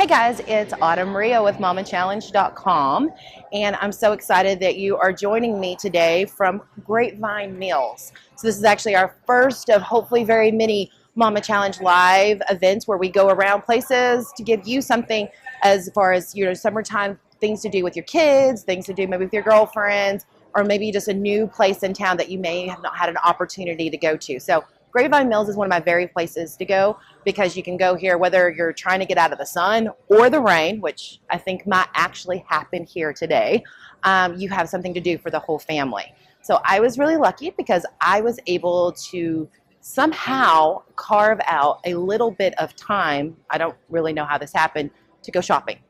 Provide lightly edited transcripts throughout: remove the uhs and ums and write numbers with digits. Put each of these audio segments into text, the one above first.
Hey guys, it's Autumn Rio with MamaChallenge.com, and I'm so excited that you are joining me today from Grapevine Mills. So this is actually our first of hopefully very many Mama Challenge live events where we go around places to give you something as far as, summertime things to do with your kids, things to do maybe with your girlfriends, or maybe just a new place in town that you may have not had an opportunity to go to. So Grapevine Mills is one of my very places to go because you can go here whether you're trying to get out of the sun or the rain, which I think might actually happen here today. You have something to do for the whole family. So I was really lucky because I was able to somehow carve out a little bit of time, I don't really know how this happened, to go shopping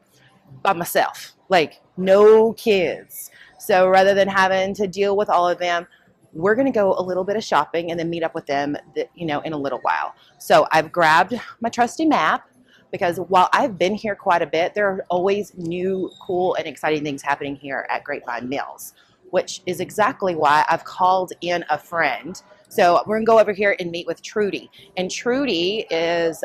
by myself, like no kids. So rather than having to deal with all of them, we're going to go a little bit of shopping and then meet up with them, in a little while. So I've grabbed my trusty map because while I've been here quite a bit, there are always new, cool, and exciting things happening here at Grapevine Mills, which is exactly why I've called in a friend. So we're going to go over here and meet with Trudy. And Trudy is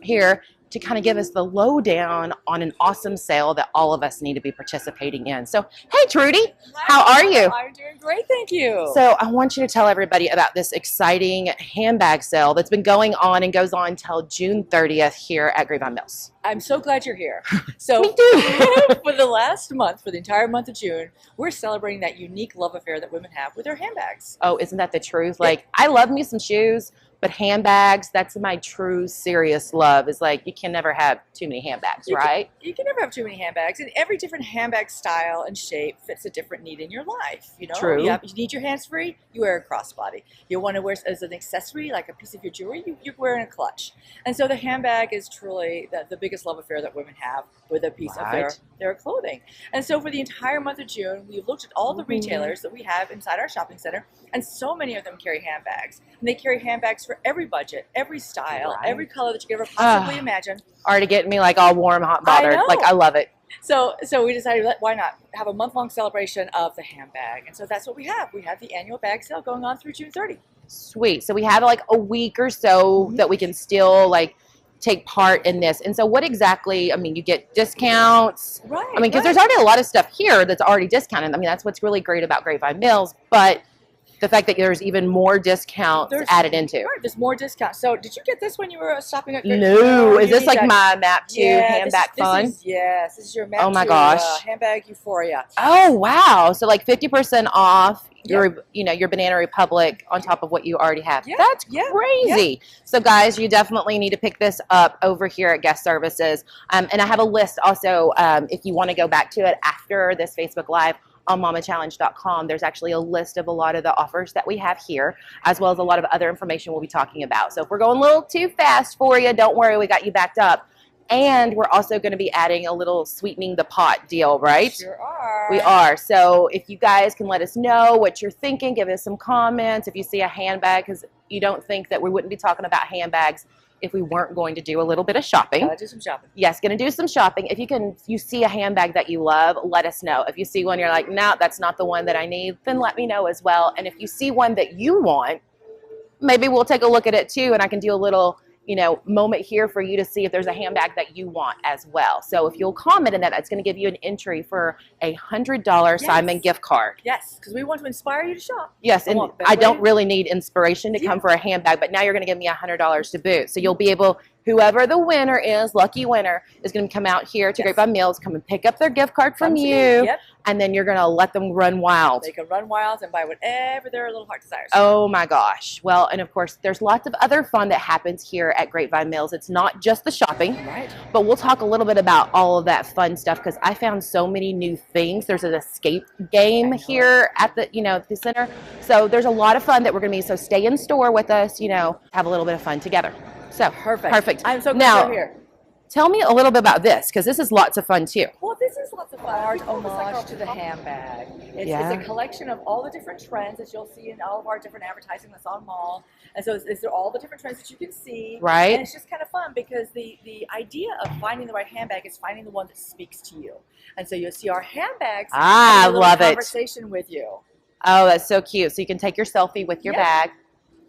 here to kind of give us the lowdown on an awesome sale that all of us need to be participating in. So, hey Trudy, how are you? I'm doing great, thank you. So I want you to tell everybody about this exciting handbag sale that's been going on and goes on until June 30th here at Grapevine Mills. I'm so glad you're here. So Me too. for the last month, for the entire month of June, we're celebrating that unique love affair that women have with their handbags. Oh, isn't that the truth? Like, I love me some shoes, but handbags, that's my true serious love. Is like, you can never have too many handbags, right? You can never have too many handbags, and every different handbag style and shape fits a different need in your life. True. You need your hands free, you wear a crossbody. You want to wear as an accessory, like a piece of your jewelry, you're wearing a clutch. And so the handbag is truly the biggest love affair that women have with a piece of their clothing. And so for the entire month of June, we've looked at all the retailers that we have inside our shopping center, and so many of them carry handbags. And they carry handbags for every budget, every style, every color that you could ever possibly imagine. Already getting me like all warm, hot, bothered. Like, I love it. So we decided, why not have a month-long celebration of the handbag? And so that's what we have. We have the annual bag sale going on through June 30. Sweet. So we have like a week or so that we can still like take part in this. And so what exactly, you get discounts. Right. Because there's already a lot of stuff here that's already discounted. That's what's really great about Grapevine Mills, but the fact that there's even more discounts added into. Right, there's more discounts. So did you get this when you were shopping at No. Is this like my Map 2 handbag fun? Yes, this is your Map 2 oh my gosh. handbag euphoria. Oh, wow. So like 50% off your Banana Republic on top of what you already have. Yeah. That's crazy. Yeah. So guys, you definitely need to pick this up over here at Guest Services. And I have a list also if you want to go back to it after this Facebook Live on MamaChallenge.com. There's actually a list of a lot of the offers that we have here, as well as a lot of other information we'll be talking about. So if we're going a little too fast for you, don't worry, we got you backed up. And we're also going to be adding a little sweetening the pot deal, right? Sure are. We are. So if you guys can let us know what you're thinking, give us some comments. If you see a handbag, because you don't think that we wouldn't be talking about handbags if we weren't going to do a little bit of shopping. Gotta do some shopping. Yes, going to do some shopping. If you see a handbag that you love, let us know. If you see one you're like, no, that's not the one that I need, then let me know as well. And if you see one that you want, maybe we'll take a look at it too, and I can do a little moment here for you to see if there's a handbag that you want as well. So if you'll comment on that, it's going to give you an entry for a $100 Simon gift card. Yes, because we want to inspire you to shop. Yes, and I don't really need inspiration to come for a handbag, but now you're going to give me $100 to boot. So you'll be able, whoever the winner is, lucky winner, is going to come out here to Grapevine Mills, come and pick up their gift card from you, and then you're going to let them run wild. They can run wild and buy whatever their little heart desires. Oh my gosh. Well, and of course, there's lots of other fun that happens here at Grapevine Mills. It's not just the shopping, but we'll talk a little bit about all of that fun stuff because I found so many new things. There's an escape game here at the center. So there's a lot of fun that we're going to be. So stay in store with us, have a little bit of fun together. So perfect. I'm so glad you're here. Tell me a little bit about this, because this is lots of fun too. Well, this is lots of fun. Art homage to the handbag. It's a collection of all the different trends that you'll see in all of our different advertising that's on mall. And so it's all the different trends that you can see. Right. And it's just kind of fun because the idea of finding the right handbag is finding the one that speaks to you. And so you'll see our handbags. I love it. Conversation with you. Oh, that's so cute. So you can take your selfie with your bag.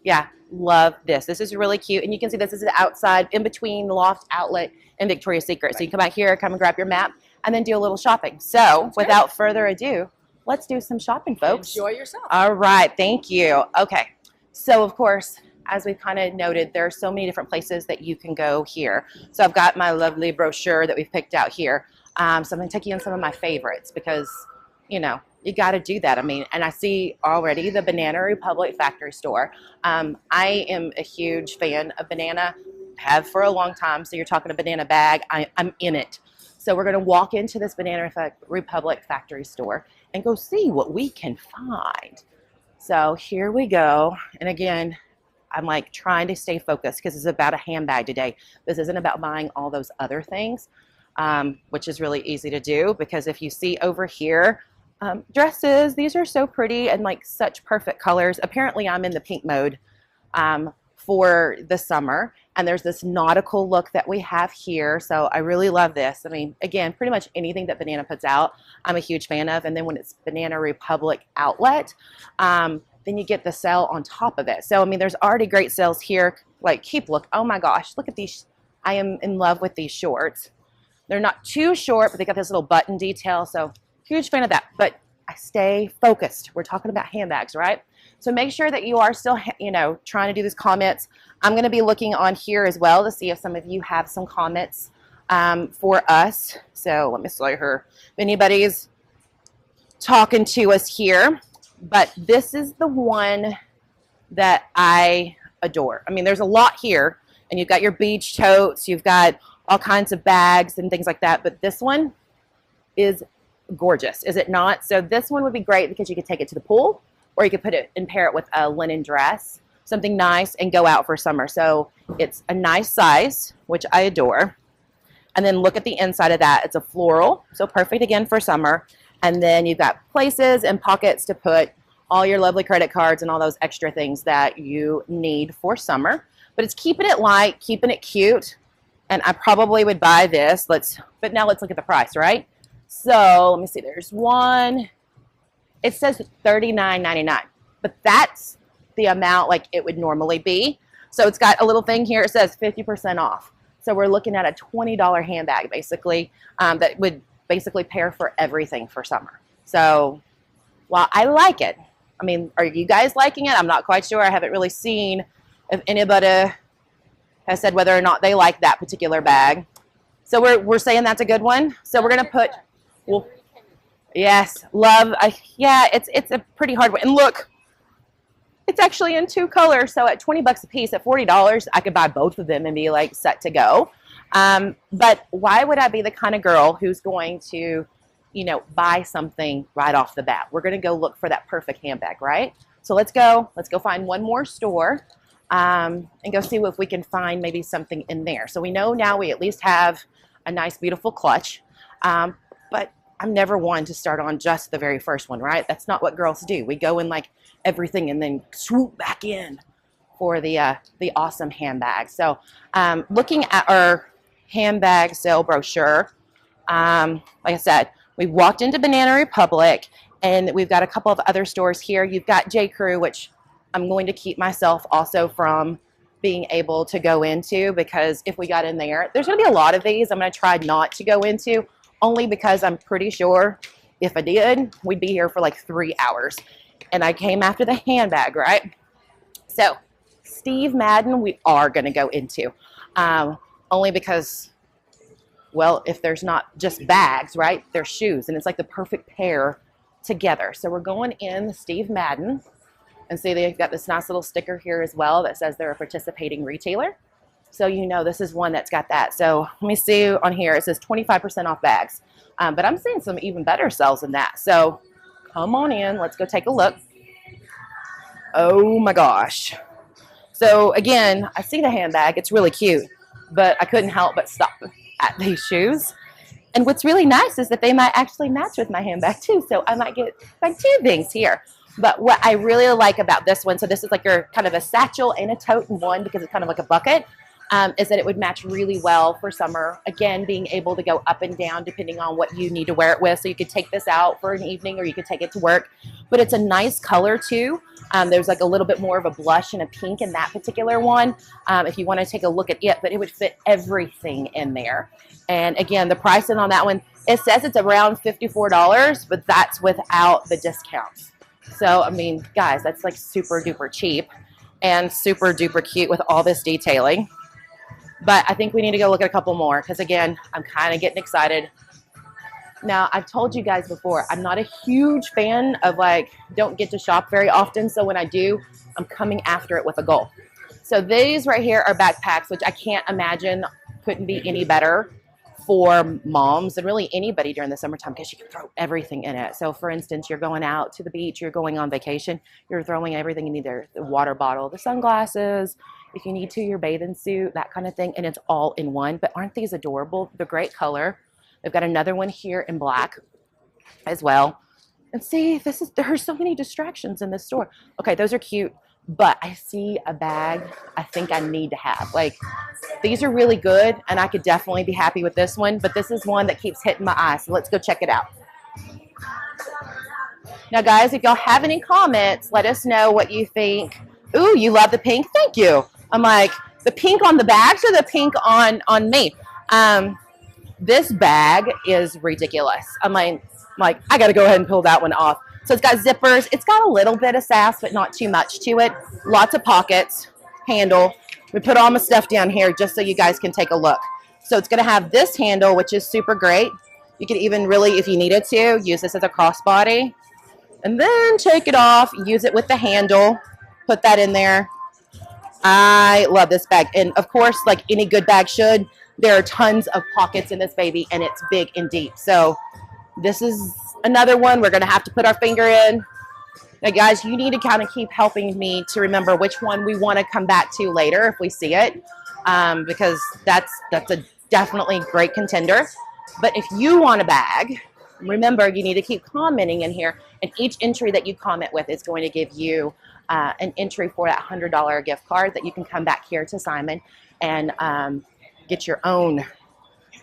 Yeah, love this. This is really cute. And you can see this is outside in between the Loft Outlet and Victoria's Secret. Right. So you come out here, come and grab your map, and then do a little shopping. So without further ado, let's do some shopping, folks. Enjoy yourself. All right, thank you. Okay, so of course, as we've kind of noted, there are so many different places that you can go here. So I've got my lovely brochure that we've picked out here. So I'm going to take you in some of my favorites because, you know, you got to do that. I mean, and I see already the Banana Republic factory store. I am a huge fan of banana, have for a long time. So you're talking a banana bag, I'm in it. So we're going to walk into this Banana Republic factory store and go see what we can find. So here we go. And again, I'm like trying to stay focused because it's about a handbag today. This isn't about buying all those other things, which is really easy to do because if you see over here, dresses, these are so pretty and like such perfect colors. Apparently I'm in the pink mode for the summer, and there's this nautical look that we have here, so I really love this. I mean, again, pretty much anything that Banana puts out I'm a huge fan of, and then when it's Banana Republic outlet, then you get the sale on top of it. So I mean, there's already great sales here. Like, keep look, oh my gosh, look at these. I am in love with these shorts. They're not too short, but they got this little button detail, so huge fan of that. But I stay focused. We're talking about handbags, right? So make sure that you are still, you know, trying to do these comments. I'm going to be looking on here as well to see if some of you have some comments for us. So let me see here. If anybody's talking to us here, but this is the one that I adore. I mean, there's a lot here, and you've got your beach totes, you've got all kinds of bags and things like that, but this one is gorgeous, is it not? So this one would be great because you could take it to the pool, or you could put it and pair it with a linen dress, something nice, and go out for summer. So it's a nice size, which I adore. And then look at the inside of that. It's a floral, so perfect again for summer. And then you've got places and pockets to put all your lovely credit cards and all those extra things that you need for summer. But it's keeping it light, keeping it cute. And I probably would buy this. But now let's look at the price, right? So let me see, there's one. It says $39.99, but that's the amount like it would normally be. So it's got a little thing here. It says 50% off. So we're looking at a $20 handbag basically that would basically pair for everything for summer. So while I like it, I mean, are you guys liking it? I'm not quite sure. I haven't really seen if anybody has said whether or not they like that particular bag. So we're saying that's a good one. So we're gonna put, well, yes, love. Yeah, it's a pretty hard one. And look, it's actually in 2 colors. So at 20 bucks a piece, at $40, I could buy both of them and be like set to go. But why would I be the kind of girl who's going to, you know, buy something right off the bat? We're gonna go look for that perfect handbag, right? So let's go find one more store and go see if we can find maybe something in there. So we know now we at least have a nice, beautiful clutch. But I'm never one to start on just the very first one, right? That's not what girls do. We go in like everything and then swoop back in for the awesome handbag. So looking at our handbag sale brochure, like I said, we walked into Banana Republic, and we've got a couple of other stores here. You've got J. Crew, which I'm going to keep myself also from being able to go into, because if we got in there, there's going to be a lot of these I'm going to try not to go into, only because I'm pretty sure if I did, we'd be here for like 3 hours. And I came after the handbag, right? So Steve Madden, we are going to go into, only because, well, if there's not just bags, right, there's shoes, and it's like the perfect pair together. So we're going in the Steve Madden, and see they've got this nice little sticker here as well that says they're a participating retailer. So you know this is one that's got that. So let me see on here. It says 25% off bags. But I'm seeing some even better sales than that. So come on in. Let's go take a look. Oh my gosh. So again, I see the handbag. It's really cute. But I couldn't help but stop at these shoes. And what's really nice is that they might actually match with my handbag too. So I might get like 2 things here. But what I really like about this one, so this is like your kind of a satchel and a tote in one, because it's kind of like a bucket. is that it would match really well for summer. Again, being able to go up and down depending on what you need to wear it with. So you could take this out for an evening or you could take it to work. But it's a nice color too. There's like a little bit more of a blush and a pink in that particular one. If you want to take a look at it, but it would fit everything in there. And again, the pricing on that one, it says it's around $54, but that's without the discounts. So, I mean, guys, that's like super duper cheap and super duper cute with all this detailing. But I think we need to go look at a couple more because, again, I'm kind of getting excited. Now, I've told you guys before, I'm not a huge fan of don't get to shop very often. So when I do, I'm coming after it with a goal. So these right here are backpacks, which I can't imagine couldn't be any better for moms and really anybody during the summertime because you can throw everything in it. So for instance, you're going out to the beach, you're going on vacation, you're throwing everything in either the water bottle, the sunglasses, if you need to, your bathing suit, that kind of thing. And it's all in one. But aren't these adorable? They're great color. They've got another one here in black as well. And see, there are so many distractions in this store. Okay, those are cute. But I see a bag I think I need to have. These are really good, and I could definitely be happy with this one, but this is one that keeps hitting my eye, so let's go check it out. Now, guys, if y'all have any comments, let us know what you think. Ooh, you love the pink? Thank you. I'm like, the pink on the bags or the pink on me? This bag is ridiculous. I'm like, I got to go ahead and pull that one off. So it's got zippers. It's got a little bit of sass, but not too much to it. Lots of pockets, handle. We put all my stuff down here just so you guys can take a look. So it's going to have this handle, which is super great. You could even really, if you needed to, use this as a crossbody. And then take it off, use it with the handle, put that in there. I love this bag. And of course, like any good bag should, there are tons of pockets in this baby, and it's big and deep. So this is another one we're going to have to put our finger in. Now, guys, you need to kind of keep helping me to remember which one we want to come back to later if we see it, because that's a definitely great contender. But if you want a bag, remember, you need to keep commenting in here, and each entry that you comment with is going to give you an entry for that $100 gift card that you can come back here to Simon and get your own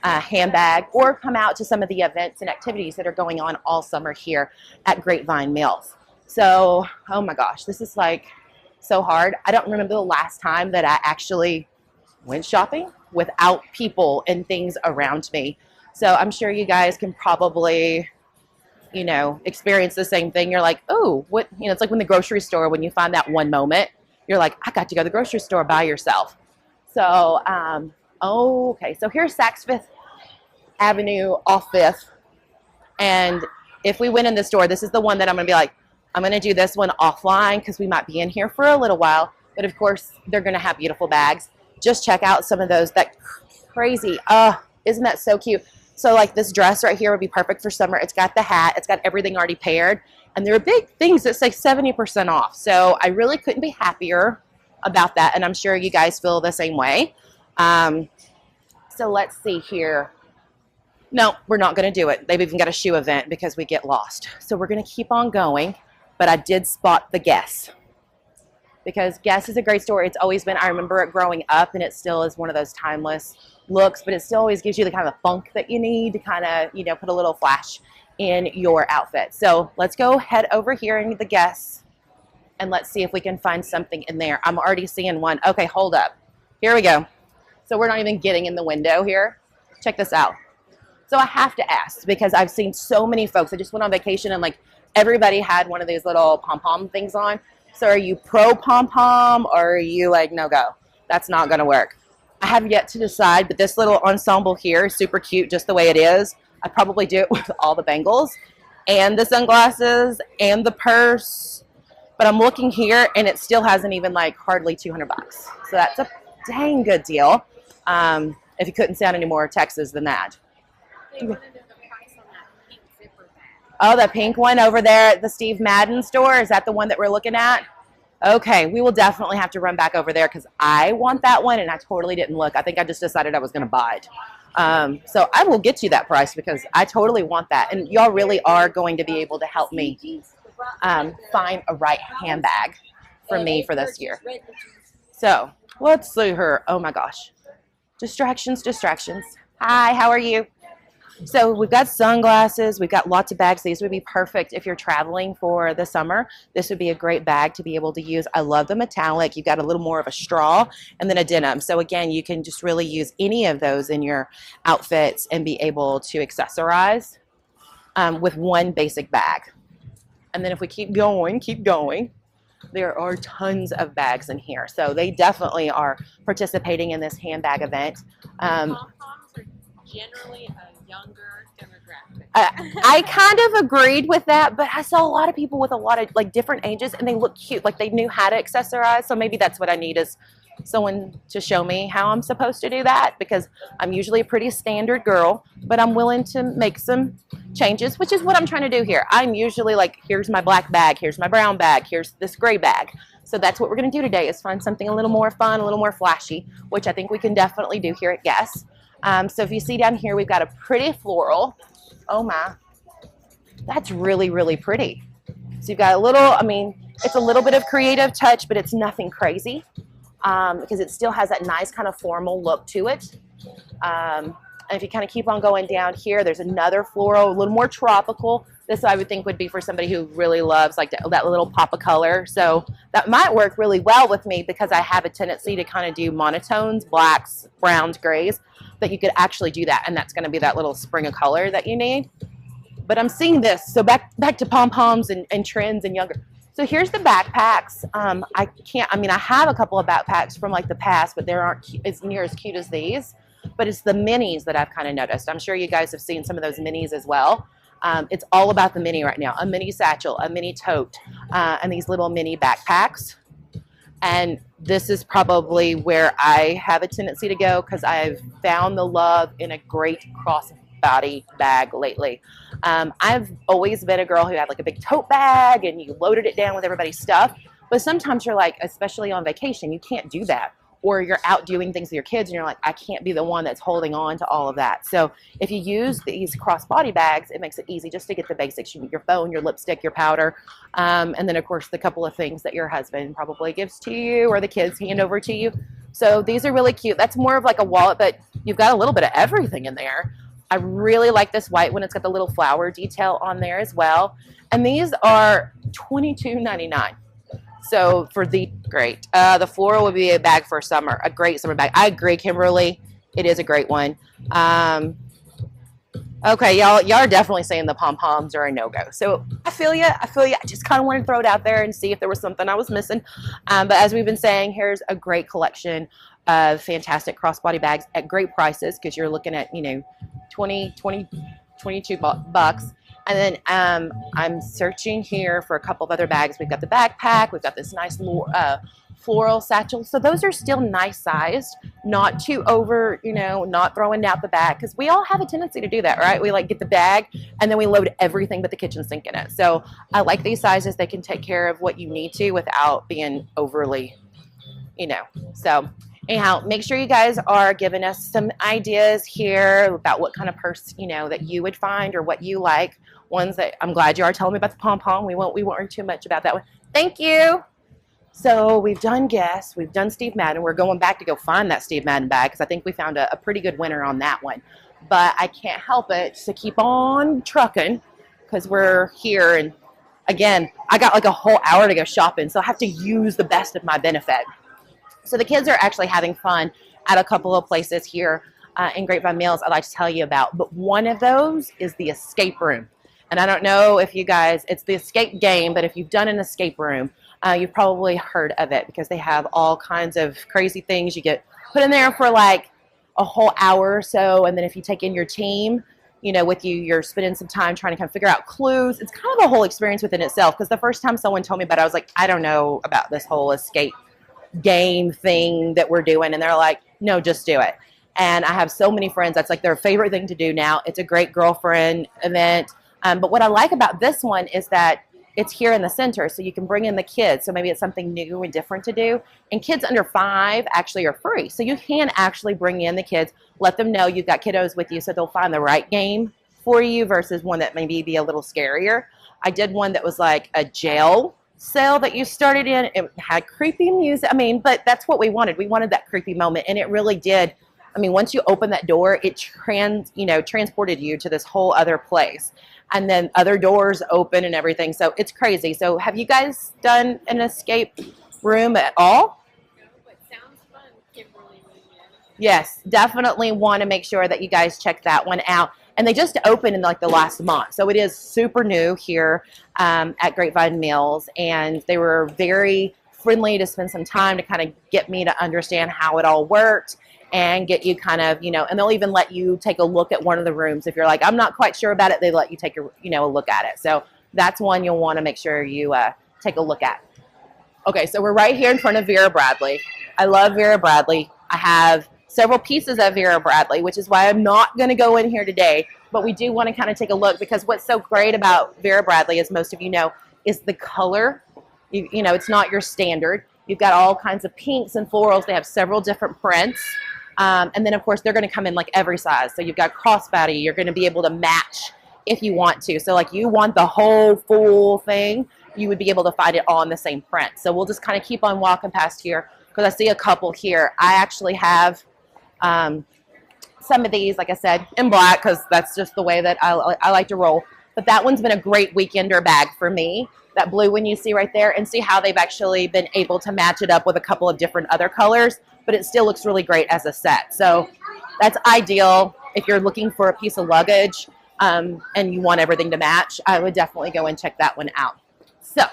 handbag, or come out to some of the events and activities that are going on all summer here at Grapevine Mills. So, oh my gosh, this is like so hard. I don't remember the last time that I actually went shopping without people and things around me. So I'm sure you guys can probably, experience the same thing. You're like, oh, what, it's like when the grocery store, when you find that one moment, you're like, I got to go to the grocery store by yourself. So, okay, so here's Saks Fifth Avenue off Fifth. And if we went in the store, this is the one that I'm going to be like, I'm going to do this one offline because we might be in here for a little while. But of course, they're going to have beautiful bags. Just check out some of those. That crazy. Isn't that so cute? So like this dress right here would be perfect for summer. It's got the hat. It's got everything already paired. And there are big things that say 70% off. So I really couldn't be happier about that. And I'm sure you guys feel the same way. So let's see here. No, we're not going to do it. They've even got a shoe event because we get lost. So we're going to keep on going. But I did spot the Guess, because Guess is a great store. It's always been, I remember it growing up, and it still is one of those timeless looks, but it still always gives you the kind of funk that you need to kind of, put a little flash in your outfit. So let's go head over here in the Guess, and let's see if we can find something in there. I'm already seeing one. Okay, hold up. Here we go. So we're not even getting in the window here. Check this out. So I have to ask, because I've seen so many folks. I just went on vacation, and like everybody had one of these little pom-pom things on. So are you pro pom-pom, or are you like, no go? That's not going to work. I have yet to decide, but this little ensemble here is super cute just the way it is. I probably do it with all the bangles and the sunglasses and the purse. But I'm looking here, and it still hasn't even like hardly $200. So that's a dang good deal. If you couldn't sound any more Texas than that. They wanted to know the price on that pink zipper bag. Oh, the pink one over there at the Steve Madden store? Is that the one that we're looking at? Okay, we will definitely have to run back over there because I want that one, and I totally didn't look. I think I just decided I was going to buy it. So I will get you that price because I totally want that. And y'all really are going to be able to help me find a right handbag for me for this year. So Let's see her. Oh my gosh. Distractions, distractions. Hi, how are you? So we've got sunglasses, we've got lots of bags. These would be perfect if you're traveling for the summer. This would be a great bag to be able to use. I love the metallic. You've got a little more of a straw and then a denim. So again, you can just really use any of those in your outfits and be able to accessorize with one basic bag. And then if we keep going, there are tons of bags in here. So they definitely are participating in this handbag event. Pom-poms are generally a younger demographic. I kind of agreed with that, but I saw a lot of people with a lot of like different ages and they look cute. Like they knew how to accessorize. So maybe that's what I need is someone to show me how I'm supposed to do that, because I'm usually a pretty standard girl, but I'm willing to make some changes, which is what I'm trying to do here. I'm usually like, here's my black bag, here's my brown bag, here's this gray bag. So that's what we're going to do today, is find something a little more fun, a little more flashy, which I think we can definitely do here at Guess. So if you see down here, we've got a pretty floral. Oh my, that's really, really pretty. So you've got a little, I mean, it's a little bit of creative touch, but it's nothing crazy. Because it still has that nice kind of formal look to it. And if you kind of keep on going down here, there's another floral, a little more tropical. This I would think would be for somebody who really loves like that little pop of color. So that might work really well with me, because I have a tendency to kind of do monotones, blacks, browns, grays, that you could actually do that. And that's going to be that little spring of color that you need. But I'm seeing this. So back to pom-poms and trends and younger. So here's the backpacks. I have a couple of backpacks from like the past, but they aren't as near as cute as these. But it's the minis that I've kind of noticed. I'm sure you guys have seen some of those minis as well. It's all about the mini right now. A mini satchel, a mini tote, and these little mini backpacks. And this is probably where I have a tendency to go, because I've found the love in a great crossbody bag lately. I've always been a girl who had like a big tote bag and you loaded it down with everybody's stuff. But sometimes you're like, especially on vacation, you can't do that. Or you're out doing things with your kids and you're like, I can't be the one that's holding on to all of that. So if you use these crossbody bags, it makes it easy just to get the basics. You need your phone, your lipstick, your powder, and then of course the couple of things that your husband probably gives to you or the kids hand over to you. So these are really cute. That's more of like a wallet, but you've got a little bit of everything in there. I really like this white one. It's got the little flower detail on there as well. And these are $22.99. So for the great, the floral would be a bag for summer, a great summer bag. I agree, Kimberly. It is a great one. Okay, y'all are definitely saying the pom-poms are a no-go. So I feel you. I just kind of wanted to throw it out there and see if there was something I was missing. But as we've been saying, here's a great collection of fantastic crossbody bags at great prices, because you're looking at, 22 bucks. And then I'm searching here for a couple of other bags. We've got the backpack. We've got this nice floral satchel. So those are still nice sized, not too over, not throwing out the bag, because we all have a tendency to do that, right? We like get the bag and then we load everything but the kitchen sink in it. So I like these sizes. They can take care of what you need to without being overly, So anyhow, make sure you guys are giving us some ideas here about what kind of purse, that you would find or what you like. Ones that I'm glad you are telling me about the pom-pom. We won't worry too much about that one. Thank you. So we've done Guess, we've done Steve Madden. We're going back to go find that Steve Madden bag, because I think we found a pretty good winner on that one. But I can't help it to keep on trucking, because we're here. And again, I got like a whole hour to go shopping, so I have to use the best of my benefit. So the kids are actually having fun at a couple of places here in Grapevine Mills I'd like to tell you about. But one of those is the escape room. And I don't know if you guys, it's the escape game, but if you've done an escape room, you've probably heard of it, because they have all kinds of crazy things. You get put in there for like a whole hour or so. And then if you take in your team, with you, you're spending some time trying to kind of figure out clues. It's kind of a whole experience within itself, because the first time someone told me about it, I was like, I don't know about this whole escape game thing that we're doing. And they're like, no, just do it. And I have so many friends, that's like their favorite thing to do now. It's a great girlfriend event. But what I like about this one is that it's here in the center, so you can bring in the kids. So maybe it's something new and different to do. And kids under 5 actually are free. So you can actually bring in the kids, let them know you've got kiddos with you, so they'll find the right game for you versus one that maybe be a little scarier. I did one that was like a jail cell that you started in. It had creepy music. I mean, but that's what we wanted. We wanted that creepy moment, and it really did. I mean, once you open that door, it transported you to this whole other place. And then other doors open and everything. So it's crazy. So have you guys done an escape room at all? No, but sounds fun, Kimberly. Yes, definitely want to make sure that you guys check that one out. And they just opened in like the last month. So it is super new here at Grapevine Mills. And they were very friendly to spend some time to kind of get me to understand how it all worked and get you kind of, and they'll even let you take a look at one of the rooms. If you're like, I'm not quite sure about it, they let you take a look at it. So that's one you'll want to make sure you take a look at. Okay, so we're right here in front of Vera Bradley. I love Vera Bradley. I have several pieces of Vera Bradley, which is why I'm not going to go in here today, but we do want to kind of take a look, because what's so great about Vera Bradley, as most of you know, is the color. It's not your standard. You've got all kinds of pinks and florals. They have several different prints. And then, of course, they're going to come in like every size. So you've got crossbody. You're going to be able to match if you want to. So like you want the whole full thing, you would be able to find it all in the same print. So we'll just kind of keep on walking past here, because I see a couple here. I actually have some of these, like I said, in black, because that's just the way that I like to roll. But that one's been a great weekender bag for me. That blue one you see right there, and see how they've actually been able to match it up with a couple of different other colors, but it still looks really great as a set. So that's ideal if you're looking for a piece of luggage and you want everything to match. I would definitely go and check that one out. So,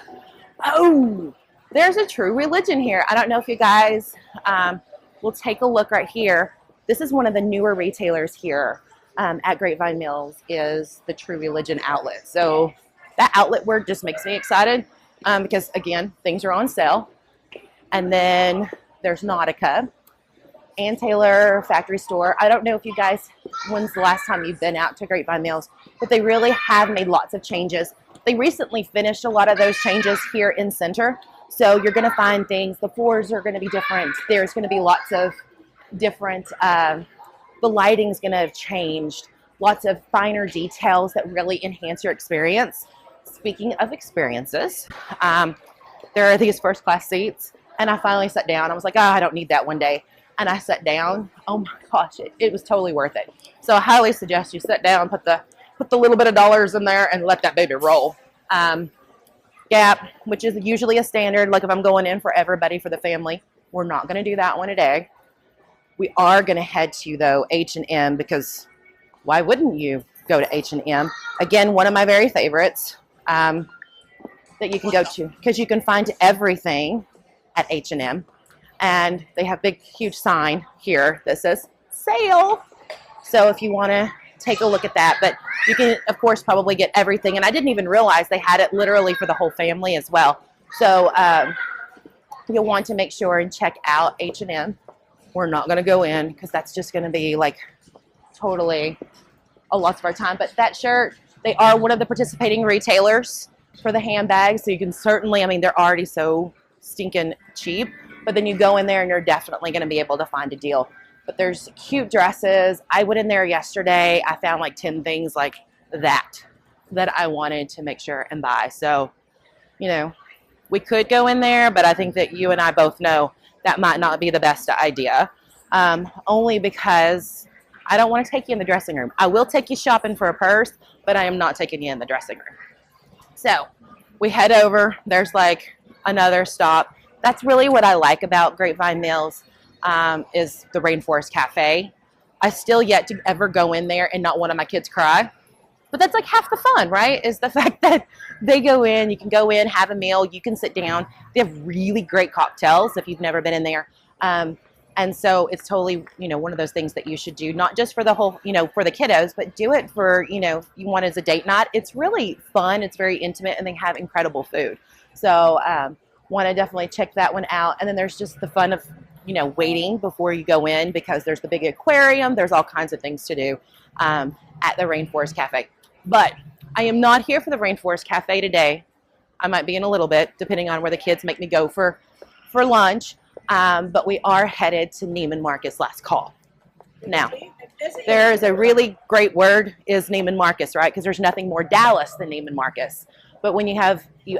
there's a True Religion here. I don't know if you guys will take a look right here. This is one of the newer retailers here at Grapevine Mills, is the True Religion outlet. So that outlet word just makes me excited because, again, things are on sale. And then there's Nautica, Ann Taylor Factory Store. I don't know if you guys, when's the last time you've been out to Grapevine Mills, but they really have made lots of changes. They recently finished a lot of those changes here in Center. So you're going to find things, the floors are going to be different. There's going to be lots of different, the lighting's going to have changed. Lots of finer details that really enhance your experience. Speaking of experiences, there are these first class seats, and I finally sat down. I was like, oh, I don't need that one day. And I sat down. Oh my gosh, it was totally worth it. So I highly suggest you sit down, put the little bit of dollars in there, and let that baby roll. Gap, which is usually a standard, like if I'm going in for everybody for the family, we're not going to do that one today. We are going to head to, though, H&M, because why wouldn't you go to H&M? Again, one of my very favorites that you can go to, because you can find everything at H&M. And they have a big, huge sign here that says sale. So if you want to take a look at that, but you can, of course, probably get everything. And I didn't even realize they had it literally for the whole family as well. So you'll want to make sure and check out H&M. We're not going to go in because that's just going to be like totally a loss of our time. But that shirt, they are one of the participating retailers for the handbags. So you can certainly, I mean, they're already so stinking cheap. But then you go in there and you're definitely going to be able to find a deal. But there's cute dresses. I went in there yesterday. I found like 10 things like that I wanted to make sure and buy. So, you know, we could go in there, but I think that you and I both know that might not be the best idea. Only because I don't want to take you in the dressing room. I will take you shopping for a purse, but I am not taking you in the dressing room. So we head over. There's like another stop. That's really what I like about Grapevine Mills, is the Rainforest Cafe. I still yet to ever go in there and not one of my kids cry. But that's like half the fun, right? Is the fact that they go in, you can go in, have a meal, you can sit down. They have really great cocktails if you've never been in there. And so it's totally, you know, one of those things that you should do, not just for the whole, you know, for the kiddos, but do it for, you know, if you want as a date night. It's really fun. It's very intimate, and they have incredible food. So want to definitely check that one out. And then there's just the fun of, you know, waiting before you go in, because there's the big aquarium. There's all kinds of things to do at the Rainforest Cafe. But I am not here for the Rainforest Cafe today. I might be in a little bit, depending on where the kids make me go for lunch. But we are headed to Neiman Marcus Last Call. Now, there is a really great word, is Neiman Marcus, right? Because there's nothing more Dallas than Neiman Marcus. But when you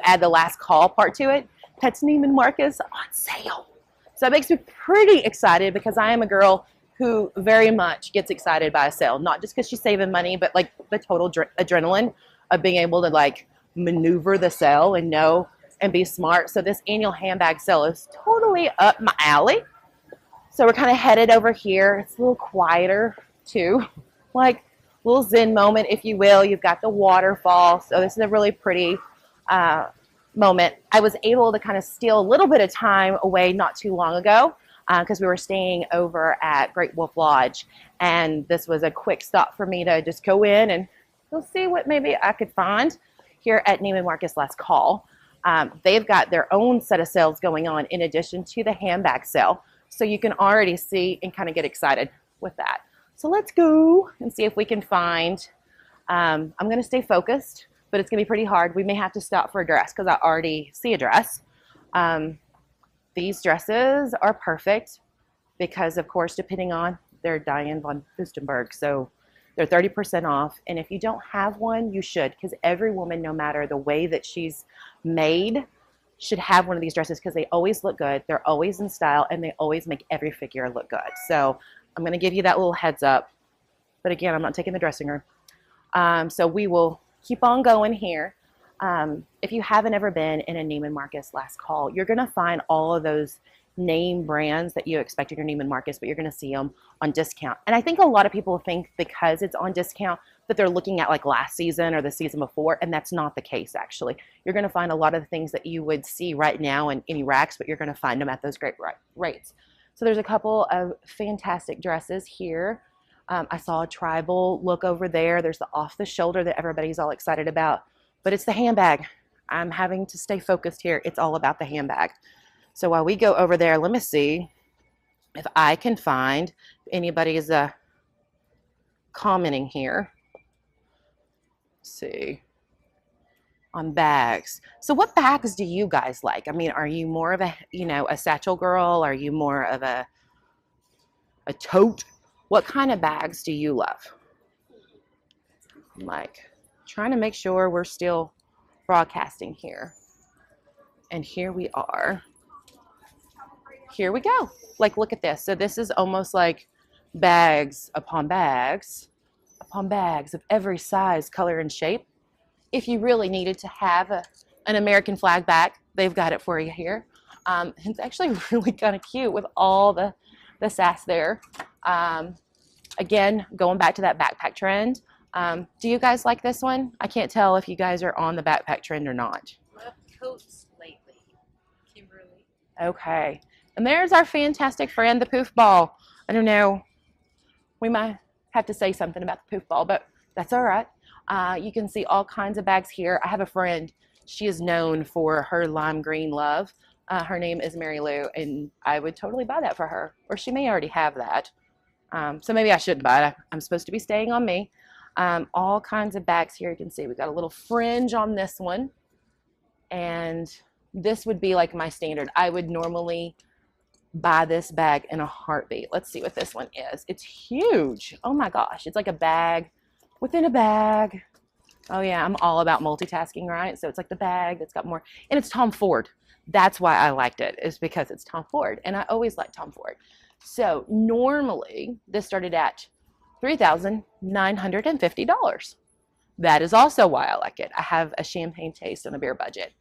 add the last call part to it, that's Neiman Marcus on sale. So it makes me pretty excited because I am a girl who very much gets excited by a sale, not just because she's saving money, but like the total adrenaline of being able to like maneuver the sale and know and be smart. So this annual handbag sale is totally up my alley. So we're kind of headed over here. It's a little quieter too, like a little zen moment, if you will. You've got the waterfall. So this is a really pretty moment. I was able to kind of steal a little bit of time away not too long ago because we were staying over at Great Wolf Lodge. And this was a quick stop for me to just go in and we'll see what maybe I could find here at Neiman Marcus Last Call. They've got their own set of sales going on in addition to the handbag sale. So you can already see and kind of get excited with that. So let's go and see if we can find, I'm going to stay focused, but it's going to be pretty hard. We may have to stop for a dress because I already see a dress. These dresses are perfect because, of course, depending on, they're Diane von Furstenberg. So they're 30% off. And if you don't have one, you should, because every woman, no matter the way that she's made, should have one of these dresses because they always look good. They're always in style and they always make every figure look good. So I'm going to give you that little heads up. But again, I'm not taking the dressing room. So we will keep on going here. If you haven't ever been in a Neiman Marcus Last Call, you're going to find all of those name brands that you expect in your Neiman Marcus, but you're going to see them on discount. And I think a lot of people think because it's on discount that they're looking at like last season or the season before, and that's not the case actually. You're going to find a lot of the things that you would see right now in any racks, but you're going to find them at those great rates. So there's a couple of fantastic dresses here. I saw a tribal look over there. There's the off the shoulder that everybody's all excited about, but it's the handbag. I'm having to stay focused here. It's all about the handbag. So while we go over there, let me see if I can find anybody is commenting here. Let's see on bags. So what bags do you guys like? I mean, are you more of a, a satchel girl? Are you more of a tote? What kind of bags do you love? I'm like trying to make sure we're still broadcasting here. And here we are. Here we go. Like, look at this. So this is almost like bags upon bags of every size, color, and shape. If you really needed to have an American flag bag, they've got it for you here. It's actually really kind of cute with all the sass there. Again, going back to that backpack trend. Do you guys like this one? I can't tell if you guys are on the backpack trend or not. Love coats lately, Kimberly. Okay. And there's our fantastic friend, the poof ball. I don't know. We might have to say something about the poof ball, but that's all right. You can see all kinds of bags here. I have a friend. She is known for her lime green love. Her name is Mary Lou, and I would totally buy that for her. Or she may already have that. So maybe I shouldn't buy it. I'm supposed to be staying on me. All kinds of bags here. You can see we've got a little fringe on this one. And this would be like my standard. I would normally buy this bag in a heartbeat. Let's see what this one is. It's huge. Oh my gosh. It's like a bag within a bag. Oh yeah, I'm all about multitasking, right? So it's like the bag that's got more, and it's Tom Ford. That's why I liked it, is because it's Tom Ford, and I always like Tom Ford. So normally this started at $3,950. That is also why I like it. I have a champagne taste on a beer budget.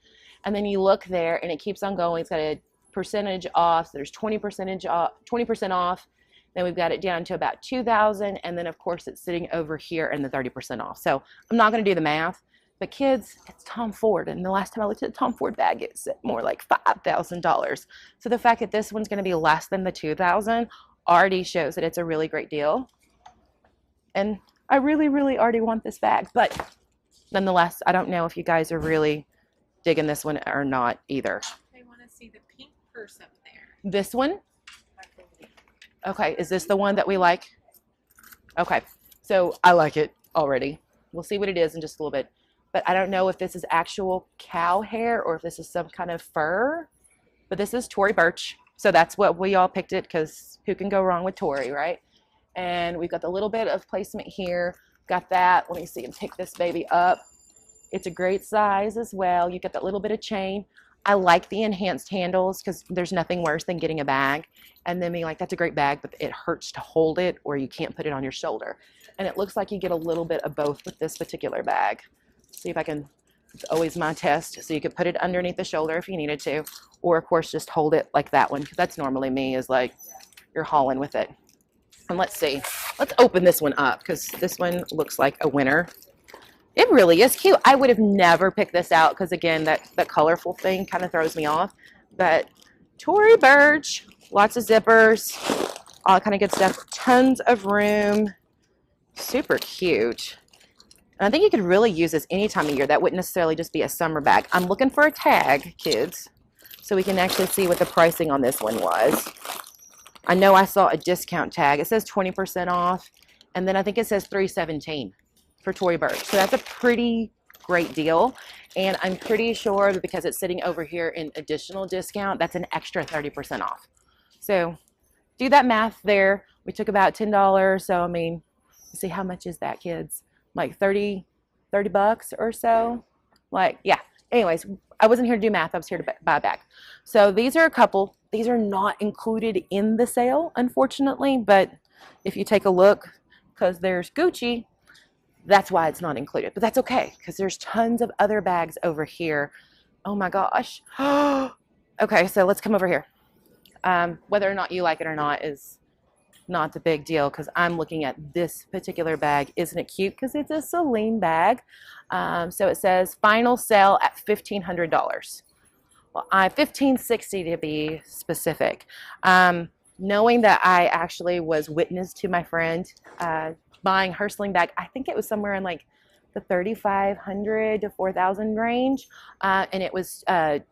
And then you look there and it keeps on going. It's got a percentage off. So there's 20% off. Then we've got it down to about $2,000. And then of course it's sitting over here in the 30% off. So I'm not going to do the math, but kids, it's Tom Ford. And the last time I looked at the Tom Ford bag, it's more like $5,000. So the fact that this one's going to be less than the $2,000 already shows that it's a really great deal. And I really, really already want this bag. But nonetheless, I don't know if you guys are really digging this one or not either. They want to see the pink purse up there. This one? Okay, is this the one that we like? Okay, so I like it already. We'll see what it is in just a little bit. But I don't know if this is actual cow hair or if this is some kind of fur. But this is Tory Burch. So that's what we all picked it, because who can go wrong with Tory, right? And we've got the little bit of placement here. Got that. Let me see and pick this baby up. It's a great size as well. You get that little bit of chain. I like the enhanced handles because there's nothing worse than getting a bag and then being like, that's a great bag, but it hurts to hold it or you can't put it on your shoulder. And it looks like you get a little bit of both with this particular bag. See if I can, it's always my test. So you could put it underneath the shoulder if you needed to, or of course just hold it like that one, because that's normally me, is like you're hauling with it. And let's see, let's open this one up because this one looks like a winner. It really is cute. I would have never picked this out because, again, that colorful thing kind of throws me off. But Tory Burch, lots of zippers, all that kind of good stuff. Tons of room. Super cute. And I think you could really use this any time of year. That wouldn't necessarily just be a summer bag. I'm looking for a tag, kids, so we can actually see what the pricing on this one was. I know I saw a discount tag. It says 20% off, and then I think it says $317 for Tory Burch. So that's a pretty great deal. And I'm pretty sure that because it's sitting over here in additional discount, that's an extra 30% off. So do that math there. We took about $10. So, I mean, see how much is that, kids? Like 30 bucks or so. Like, yeah. Anyways, I wasn't here to do math. I was here to buy a bag. So these are a couple. These are not included in the sale, unfortunately. But if you take a look, because there's Gucci, that's why it's not included. But that's okay, because there's tons of other bags over here. Oh my gosh. Okay, so let's come over here. Whether or not you like it or not is not the big deal, because I'm looking at this particular bag. Isn't it cute? Because it's a Celine bag. So it says final sale at $1,500. Well, $1,560 to be specific. Knowing that I actually was witness to my friend buying her sling bag, I think it was somewhere in like the $3,500 to $4,000 range, and it was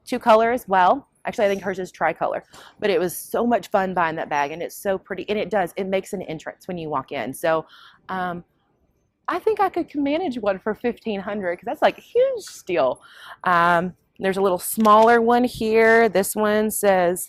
2 color as well. Actually, I think hers is tricolor, but it was so much fun buying that bag, and it's so pretty, and it makes an entrance when you walk in. So I think I could manage one for $1,500 because that's like a huge steal. There's a little smaller one here. This one's like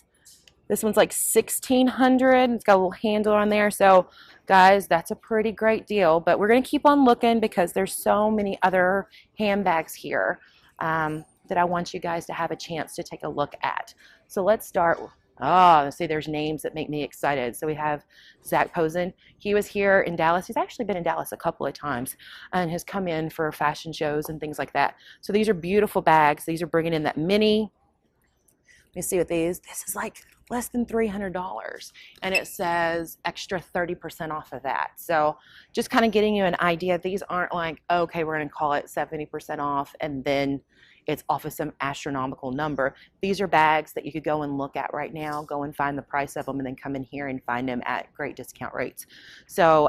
$1,600. It's got a little handle on there. So guys, that's a pretty great deal, but we're going to keep on looking because there's so many other handbags here that I want you guys to have a chance to take a look at. So let's start. Oh, see, there's names that make me excited. So we have Zach Posen. He was here in Dallas. He's actually been in Dallas a couple of times and has come in for fashion shows and things like that. So these are beautiful bags. These are bringing in that mini. Let me see what these. This is like less than $300, and it says extra 30% off of that. So just kind of getting you an idea. These aren't like, okay, we're going to call it 70% off, and then it's off of some astronomical number. These are bags that you could go and look at right now, go and find the price of them, and then come in here and find them at great discount rates. So,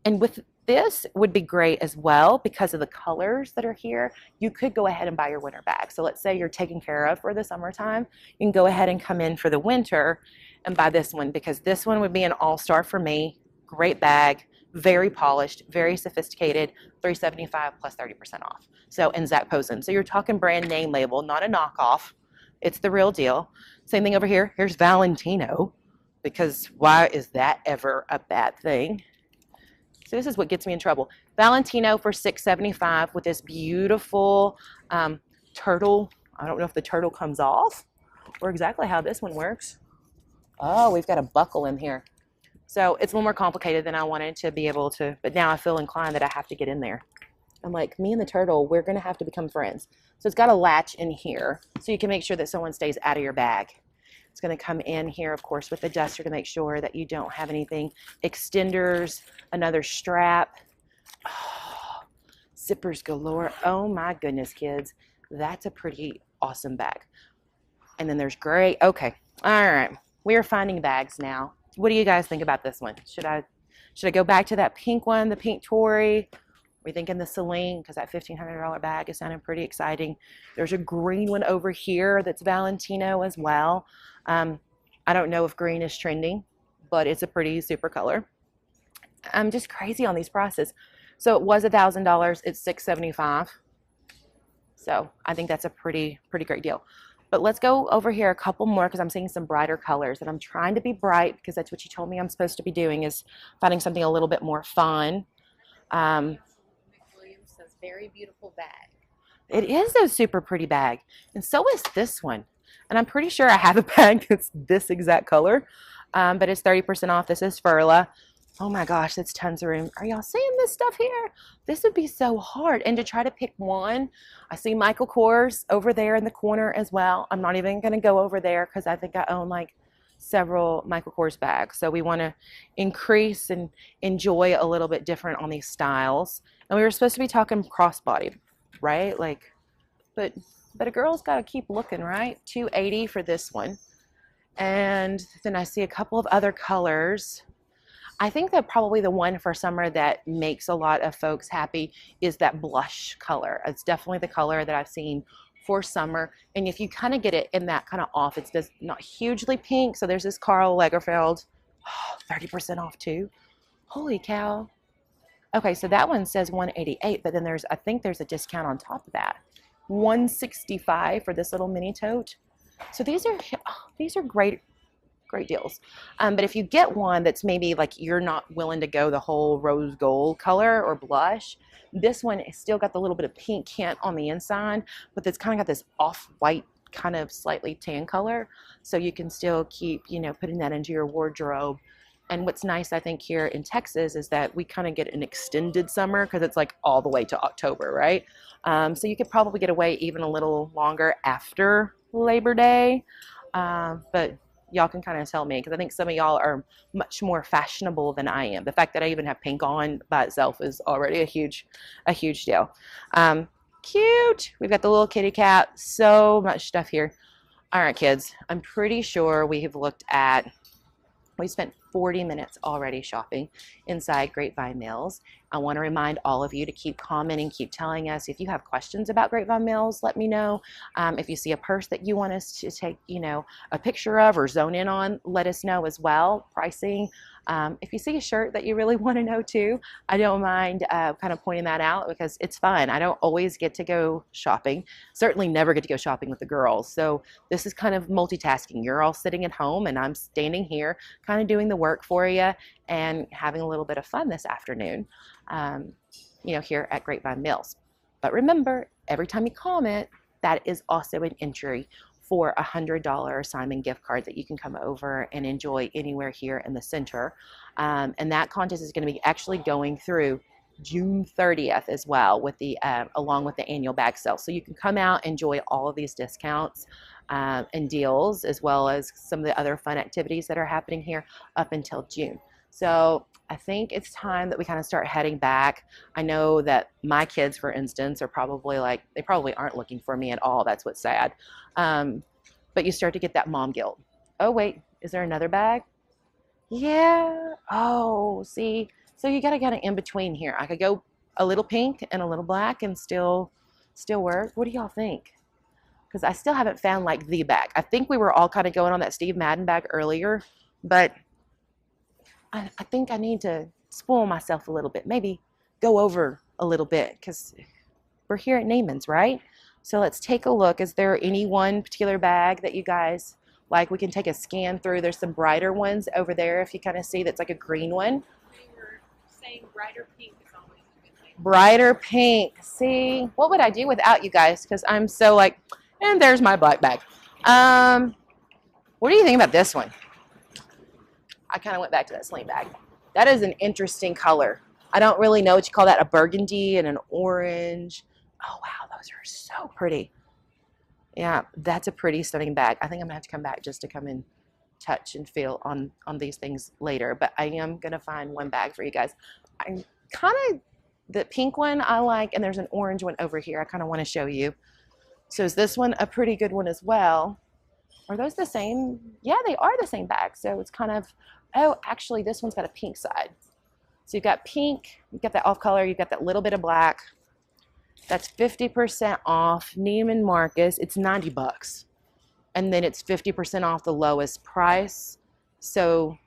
and with this would be great as well because of the colors that are here. You could go ahead and buy your winter bag. So let's say you're taken care of for the summertime. You can go ahead and come in for the winter and buy this one, because this one would be an all-star for me. Great bag, very polished, very sophisticated, $375 plus 30% off. So, and Zach Posen. So you're talking brand name label, not a knockoff. It's the real deal. Same thing over here. Here's Valentino, because why is that ever a bad thing? So this is what gets me in trouble. Valentino for $675 with this beautiful turtle. I don't know if the turtle comes off or exactly how this one works. Oh, we've got a buckle in here. So it's a little more complicated than I wanted to be able to, but now I feel inclined that I have to get in there. I'm like, me and the turtle, we're gonna have to become friends. So it's got a latch in here so you can make sure that someone stays out of your bag. It's going to come in here, of course, with the duster to make sure that you don't have anything. Extenders, another strap. Oh, zippers galore. Oh my goodness, kids. That's a pretty awesome bag. And then there's gray. Okay. All right. We are finding bags now. What do you guys think about this one? Should I go back to that pink one, the pink Tory? We're thinking the Celine, because that $1,500 bag is sounding pretty exciting. There's a green one over here that's Valentino as well. I don't know if green is trending, but it's a pretty super color. I'm just crazy on these prices. So it was $1,000. It's $675. So I think that's a pretty great deal. But let's go over here a couple more, because I'm seeing some brighter colors, and I'm trying to be bright because that's what you told me I'm supposed to be doing, is finding something a little bit more fun. Williams says very beautiful bag. It is a super pretty bag. And so is this one. And I'm pretty sure I have a bag that's this exact color. But it's 30% off. This is Furla. Oh my gosh, that's tons of room. Are y'all seeing this stuff here? This would be so hard. And to try to pick one, I see Michael Kors over there in the corner as well. I'm not even going to go over there because I think I own like several Michael Kors bags. So we want to increase and enjoy a little bit different on these styles. And we were supposed to be talking crossbody, right? Like, but a girl's got to keep looking, right? $280 for this one. And then I see a couple of other colors. I think that probably the one for summer that makes a lot of folks happy is that blush color. It's definitely the color that I've seen for summer. And if you kind of get it in that kind of off, it's just not hugely pink. So there's this Karl Lagerfeld, 30% off too. Holy cow. Okay, so that one says 188, but then I think there's a discount on top of that. 165 for this little mini tote. So these are great deals. But if you get one that's maybe like you're not willing to go the whole rose gold color or blush, this one has still got the little bit of pink hint on the inside, but it's kind of got this off-white kind of slightly tan color. So you can still keep, putting that into your wardrobe. And what's nice, I think, here in Texas is that we kind of get an extended summer because it's like all the way to October, right? So you could probably get away even a little longer after Labor Day. But y'all can kind of tell me because I think some of y'all are much more fashionable than I am. The fact that I even have pink on by itself is already a huge deal. Cute. We've got the little kitty cat. So much stuff here. All right, kids. I'm pretty sure we spent 40 minutes already shopping inside Grapevine Mills. I want to remind all of you to keep commenting, keep telling us. If you have questions about Grapevine Mills, let me know. If you see a purse that you want us to take, a picture of or zone in on, let us know as well. Pricing. If you see a shirt that you really want to know too, I don't mind kind of pointing that out because it's fun. I don't always get to go shopping. Certainly never get to go shopping with the girls. So this is kind of multitasking. You're all sitting at home and I'm standing here kind of doing the work for you and having a little bit of fun this afternoon, here at Grapevine Mills. But remember, every time you comment, that is also an entry for a $100 Simon gift card that you can come over and enjoy anywhere here in the center. And that contest is going to be actually going through June 30th as well with along with the annual bag sale. So you can come out, enjoy all of these discounts and deals, as well as some of the other fun activities that are happening here up until June. So I think it's time that we kind of start heading back. I know that my kids, for instance, are probably they probably aren't looking for me at all. That's what's sad. But you start to get that mom guilt. Oh, wait, is there another bag? Yeah. Oh, see. So you got to kind of in between here. I could go a little pink and a little black and still work. What do y'all think? Because I still haven't found like the bag. I think we were all kind of going on that Steve Madden bag earlier, but I think I need to spoil myself a little bit. Maybe go over a little bit because we're here at Neiman's, right? So let's take a look. Is there any one particular bag that you guys like? We can take a scan through. There's some brighter ones over there if you kind of see that's like a green one. We were saying brighter pink is always a good thing. Brighter pink. See, what would I do without you guys? Because I'm so like, and there's my black bag. What do you think about this one? I kind of went back to that sling bag. That is an interesting color. I don't really know what you call that, a burgundy and an orange. Oh, wow, those are so pretty. Yeah, that's a pretty stunning bag. I think I'm going to have to come back just to come and touch and feel on these things later. But I am going to find one bag for you guys. I'm kind of, the pink one I like, and there's an orange one over here I kind of want to show you. So is this one a pretty good one as well? Are those the same? Yeah, they are the same bag. So it's kind of, oh, actually this one's got a pink side. So you've got pink, you've got that off color, you've got that little bit of black. That's 50% off Neiman Marcus. It's 90 bucks. And then it's 50% off the lowest price. So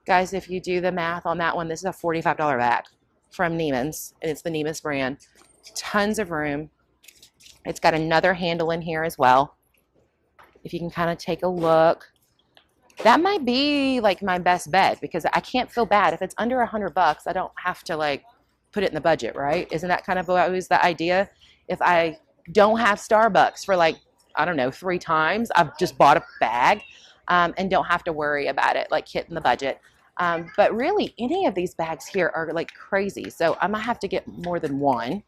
guys, if you do the math on that one, this is a $45 bag from Neiman's, and it's the Neiman's brand. Tons of room. It's got another handle in here as well. If you can kind of take a look, that might be like my best bet because I can't feel bad. If it's under $100, I don't have to like put it in the budget, right? Isn't that kind of always the idea? If I don't have Starbucks for like, I don't know, 3 times. I've just bought a bag and don't have to worry about it like hitting the budget. But really, any of these bags here are like crazy. So I might have to get more than one.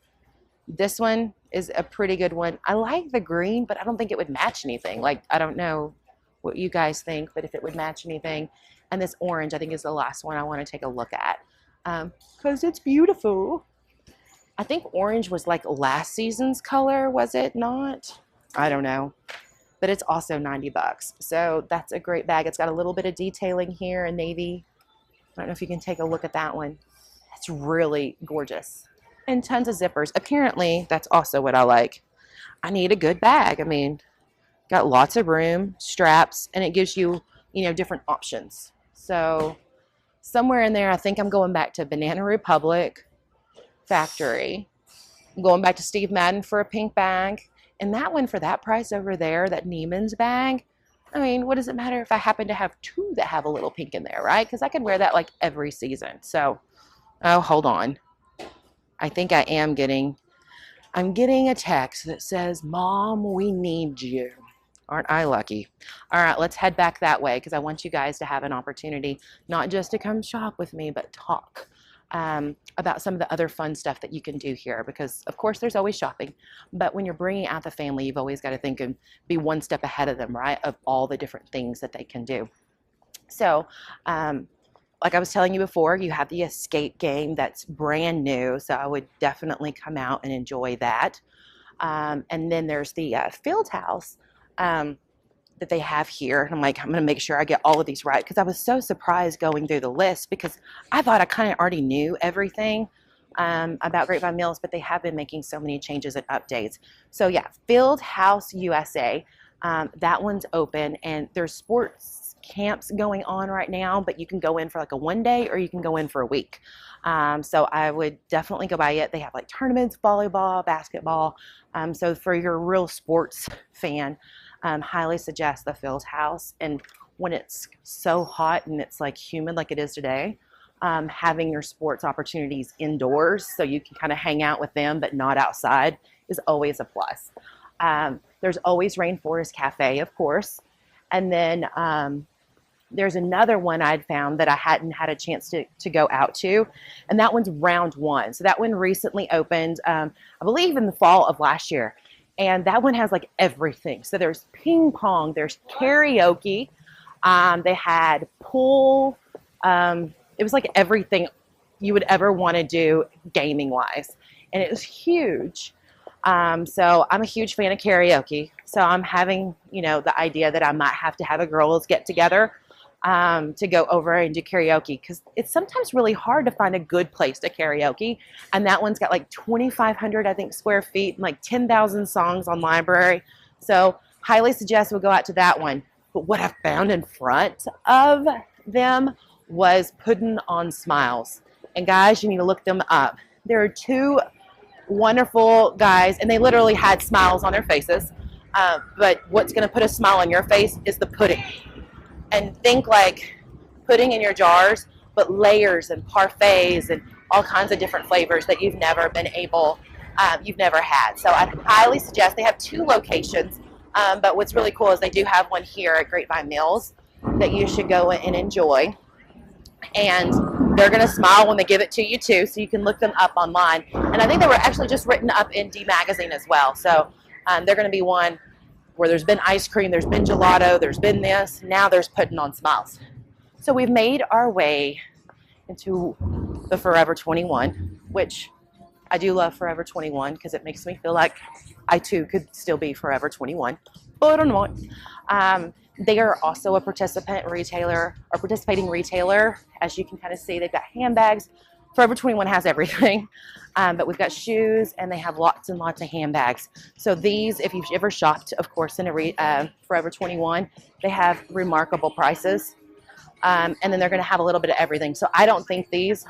This one is a pretty good one. I like the green, but I don't think it would match anything. Like, I don't know what you guys think, but if it would match anything. And this orange, I think, is the last one I want to take a look at because it's beautiful. I think orange was like last season's color, was it not? I don't know. But it's also 90 bucks. So that's a great bag. It's got a little bit of detailing here in navy. I don't know if you can take a look at that one. It's really gorgeous. And tons of zippers. Apparently, that's also what I like. I need a good bag. I mean, got lots of room, straps, and it gives you, you know, different options. So somewhere in there, I think I'm going back to Banana Republic Factory. I'm going back to Steve Madden for a pink bag. And that one for that price over there, that Neiman's bag, I mean, what does it matter if I happen to have 2 that have a little pink in there, right? Because I could wear that like every season. So, oh, hold on. I think I'm getting a text that says, Mom, we need you. Aren't I lucky? All right, let's head back that way because I want you guys to have an opportunity, not just to come shop with me, but talk about some of the other fun stuff that you can do here because, of course, there's always shopping. But when you're bringing out the family, you've always got to think and be one step ahead of them, right, of all the different things that they can do. So, like I was telling you before, you have the escape game that's brand new. So I would definitely come out and enjoy that. And then there's the field house that they have here. And I'm like, I'm going to make sure I get all of these right because I was so surprised going through the list because I thought I kind of already knew everything about Grapevine Mills, but they have been making so many changes and updates. So yeah, Field House USA, that one's open and there's sports camps going on right now, but you can go in for like a 1 day or you can go in for a week. So I would definitely go by it. They have like tournaments, volleyball, basketball. So for your real sports fan, highly suggest the Field House. And when it's so hot and it's like humid like it is today, having your sports opportunities indoors so you can kind of hang out with them but not outside is always a plus. There's always Rainforest Cafe, of course. And then there's another one I'd found that I hadn't had a chance to go out to, and that one's Round One. So that one recently opened, I believe in the fall of last year. And that one has like everything. So there's ping pong, there's karaoke, they had pool. It was like everything you would ever want to do gaming wise. And it was huge. So I'm a huge fan of karaoke. So I'm having, you know, the idea that I might have to have a girls get together to go over and do karaoke because it's sometimes really hard to find a good place to karaoke. And that one's got like 2,500, I think, square feet and like 10,000 songs on library. So highly suggest we'll go out to that one. But what I found in front of them was Puddin' on Smiles. And guys, you need to look them up. There are 2 wonderful guys, and they literally had smiles on their faces. But what's going to put a smile on your face is the pudding. And think like pudding in your jars, but layers and parfaits and all kinds of different flavors that you've never been able, you've never had. So I'd highly suggest, they have 2 locations, but what's really cool is they do have one here at Grapevine Mills that you should go and enjoy. And they're going to smile when they give it to you too, so you can look them up online. And I think they were actually just written up in D Magazine as well. So they're going to be one where there's been ice cream, there's been gelato, there's been this, now there's Puddin' on Smiles. So we've made our way into the Forever 21, which I do love Forever 21 because it makes me feel like I too could still be Forever 21, but I'm not. They are also a participating retailer. As you can kind of see, they've got handbags. Forever 21 has everything, but we've got shoes, and they have lots and lots of handbags. So these, if you've ever shopped, of course, in a Forever 21, they have remarkable prices, and then they're going to have a little bit of everything. So I don't think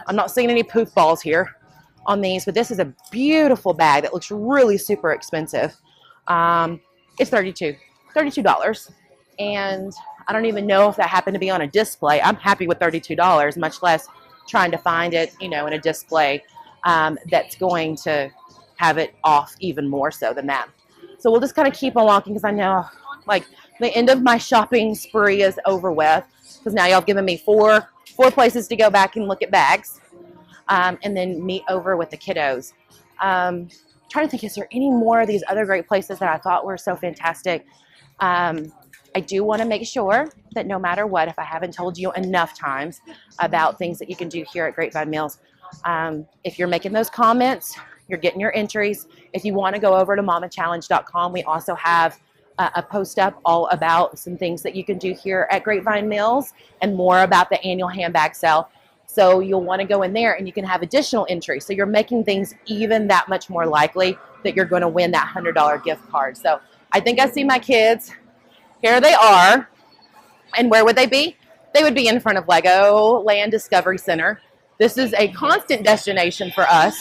I'm not seeing any poof balls here on these, but this is a beautiful bag that looks really super expensive. It's $32, and I don't even know if that happened to be on a display. I'm happy with $32, much less trying to find it, you know, in a display that's going to have it off even more so than that. So we'll just kind of keep on walking because I know like the end of my shopping spree is over with, because now y'all have given me four places to go back and look at bags, and then meet over with the kiddos. Trying to think, is there any more of these other great places that I thought were so fantastic? I do want to make sure that no matter what, if I haven't told you enough times about things that you can do here at Grapevine Mills, if you're making those comments, you're getting your entries. If you want to go over to mamachallenge.com, we also have a post up all about some things that you can do here at Grapevine Mills and more about the annual handbag sale. So you'll want to go in there and you can have additional entries. So you're making things even that much more likely that you're going to win that $100 gift card. So I think I see my kids. Here they are. And where would they be? They would be in front of Legoland Discovery Center. This is a constant destination for us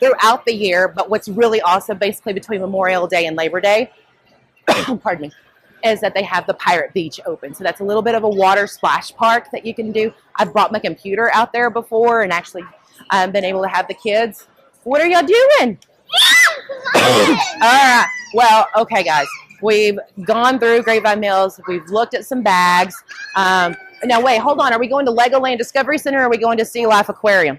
throughout the year. But what's really awesome, basically between Memorial Day and Labor Day, pardon me, is that they have the Pirate Beach open. So that's a little bit of a water splash park that you can do. I've brought my computer out there before and actually been able to have the kids. What are y'all doing? All right. Well, okay, guys. We've gone through Grapevine Mills. We've looked at some bags. Now, wait, hold on. Are we going to Legoland Discovery Center or are we going to Sea Life Aquarium?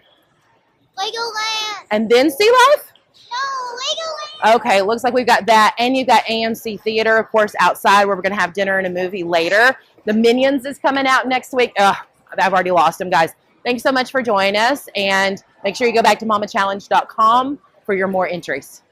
Legoland. And then Sea Life? No, Legoland. Okay, looks like we've got that. And you've got AMC Theater, of course, outside where we're going to have dinner and a movie later. The Minions is coming out next week. Ugh, I've already lost them, guys. Thanks so much for joining us. And make sure you go back to mamachallenge.com for your more entries.